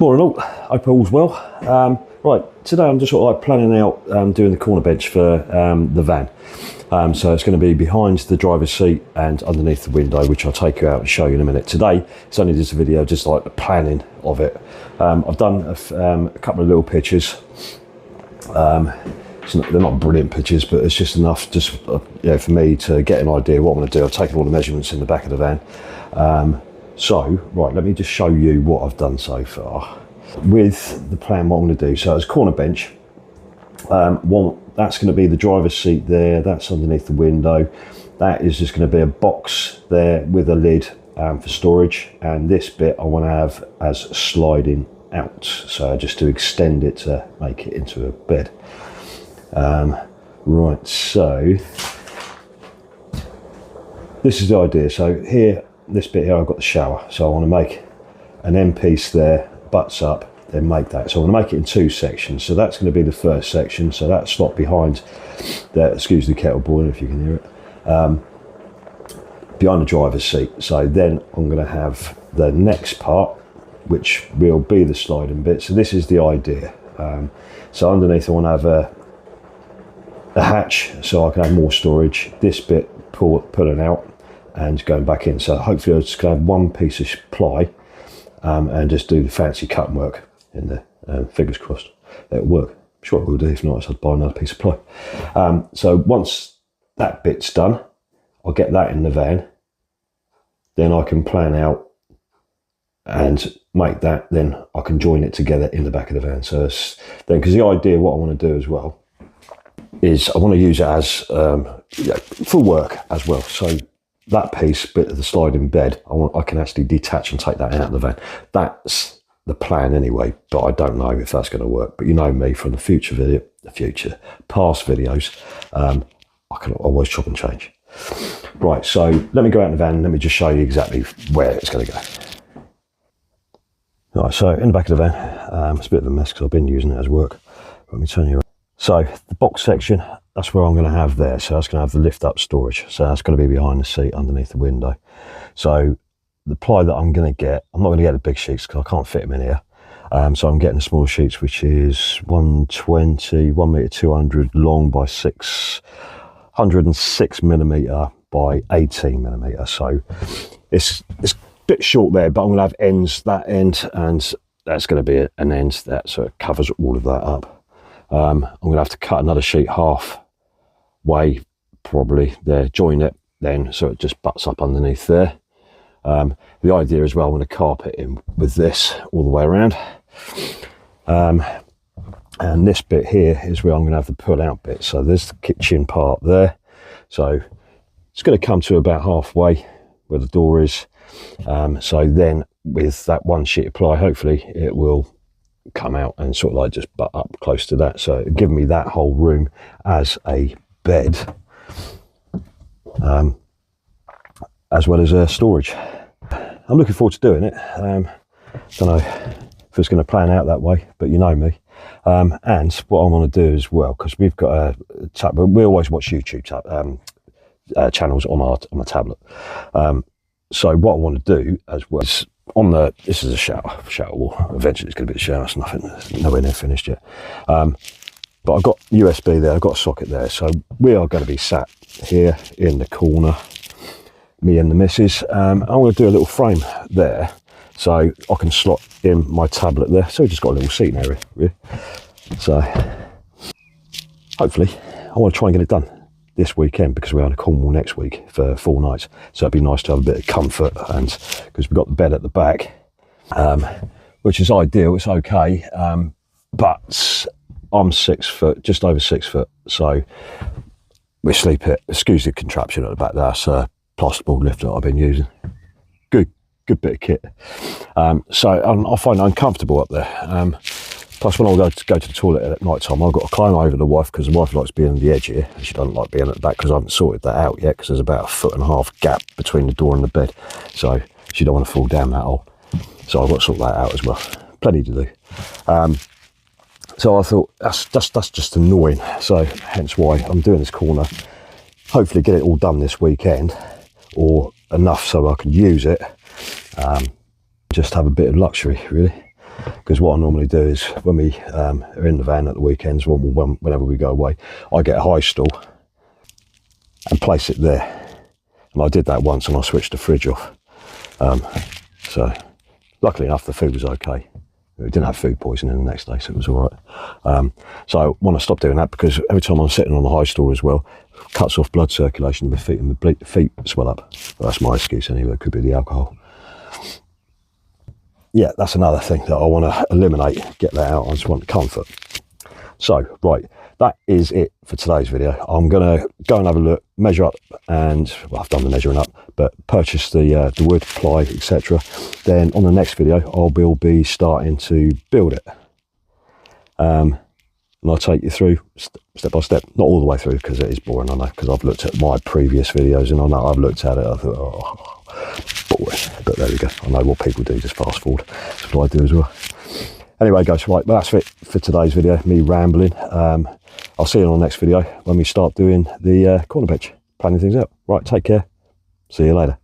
Morning all, hope all's well. Right, today I'm just sort of like planning out doing the corner bench for the van. So it's going to be behind the driver's seat and underneath the window, which I'll take you out and show you in a minute. Today, it's only just a video, just like the planning of it. I've done a couple of little pictures. They're not brilliant pictures, but it's just enough just for me to get an idea what I'm going to do. I've taken all the measurements in the back of the van. So, right, let me just show you what I've done so far. With the plan, what I'm going to do, so it's corner bench. That's going to be the driver's seat there, that's underneath the window. That is just going to be a box there with a lid for storage. And this bit I want to have as sliding out, so just to extend it to make it into a bed. Right, so this is the idea. So here, this bit here, I've got the shower, so I want to make an end piece there, butts up, then make that. So I want to make it in two sections. So that's going to be the first section. So that slot behind there, excuse the kettle boiling if you can hear it, behind the driver's seat. So then I'm going to have the next part, which will be the sliding bit. So this is the idea. So underneath I want to have a hatch, so I can have more storage. This bit pulling out and going back in. So hopefully I'm just going to have one piece of ply and just do the fancy cutting work in there. Fingers crossed it'll work. I'm sure it will do. If not, I'll buy another piece of ply. So once that bit's done, I'll get that in the van. Then I can plan out and make that. Then I can join it together in the back of the van. So then, because the idea, what I want to do as well, is I want to use it as for work as well. So that piece, bit of the sliding bed, I can actually detach and take that out of the van. That's the plan anyway, but I don't know if that's going to work. But you know me from past videos, I can always chop and change. Right, so let me go out in the van and let me just show you exactly where it's going to go. Right, so in the back of the van, it's a bit of a mess because I've been using it as work. Let me turn you around. So the box section, that's where I'm going to have there. So that's going to have the lift up storage. So that's going to be behind the seat, underneath the window. So the ply that I'm going to get, I'm not going to get the big sheets because I can't fit them in here. So I'm getting the small sheets, which is 120, 1 meter 200 long by 606 millimeter by 18 millimeter. So it's a bit short there, but I'm going to have ends, that end, and that's going to be an end that so it covers all of that up. I'm going to have to cut another sheet halfway, probably there, join it then, so it just butts up underneath there. The idea as well, I'm going to carpet in with this all the way around. And this bit here is where I'm going to have the pull out bit. So there's the kitchen part there. So it's going to come to about halfway where the door is. So then with that one sheet of ply, hopefully it will come out and sort of like just butt up close to that, so give me that whole room as a bed, as well as storage. I'm looking forward to doing it. Don't know if it's going to plan out that way, but you know me. And what I want to do as well, because we've got we always watch YouTube channels on my tablet. So what I want to do as well is this is a shower wall. Eventually it's going to be a shower. It's nowhere near finished yet. But I've got USB there. I've got a socket there. So we are going to be sat here in the corner, me and the missus. I'm going to do a little frame there, so I can slot in my tablet there. So we've just got a little seating area, really. So hopefully I want to try and get it done this weekend, because we're on Cornwall next week for 4 nights, so it'd be nice to have a bit of comfort, and because we've got the bed at the back, which is ideal. It's okay, but I'm 6 foot, just over 6 foot, so we sleep it. Excuse the contraption at the back there. That's a plasterboard lifter that I've been using. Good bit of kit. So I find it uncomfortable up there. Plus, when I go to the toilet at night time, I've got to climb over the wife, because the wife likes being on the edge here, and she doesn't like being at the back, because I haven't sorted that out yet, because there's about 1.5 foot gap between the door and the bed, so she don't want to fall down that hole. So I've got to sort that out as well. Plenty to do. So I thought that's just annoying. So hence why I'm doing this corner. Hopefully get it all done this weekend, or enough so I can use it. Just have a bit of luxury, really. because what I normally do is when we are in the van at the weekends, whenever we go away, I get a high stool and place it there. And I did that once and I switched the fridge off. So luckily enough, the food was okay. We didn't have food poisoning the next day, so it was all right. So I want to stop doing that, because every time I'm sitting on the high stool as well, it cuts off blood circulation in my feet, and my feet swell up. Well, that's my excuse anyway. It could be the alcohol. Yeah, that's another thing that I want to eliminate, get that out. I just want comfort. So, right, that is it for today's video. I'm going to go and have a look, measure up, and, well, I've done the measuring up, but purchase the wood, ply, etc. Then on the next video, I'll be starting to build it. And I'll take you through step by step, not all the way through, because it is boring, I know, because I've looked at my previous videos, and I know I've looked at it, I thought, oh, boring. But there we go. I know what people do, just fast forward. That's what I do as well. Anyway, guys, right, well, that's it for today's video, me rambling. I'll see you on the next video when we start doing the corner pitch, planning things out. Right, take care. See you later.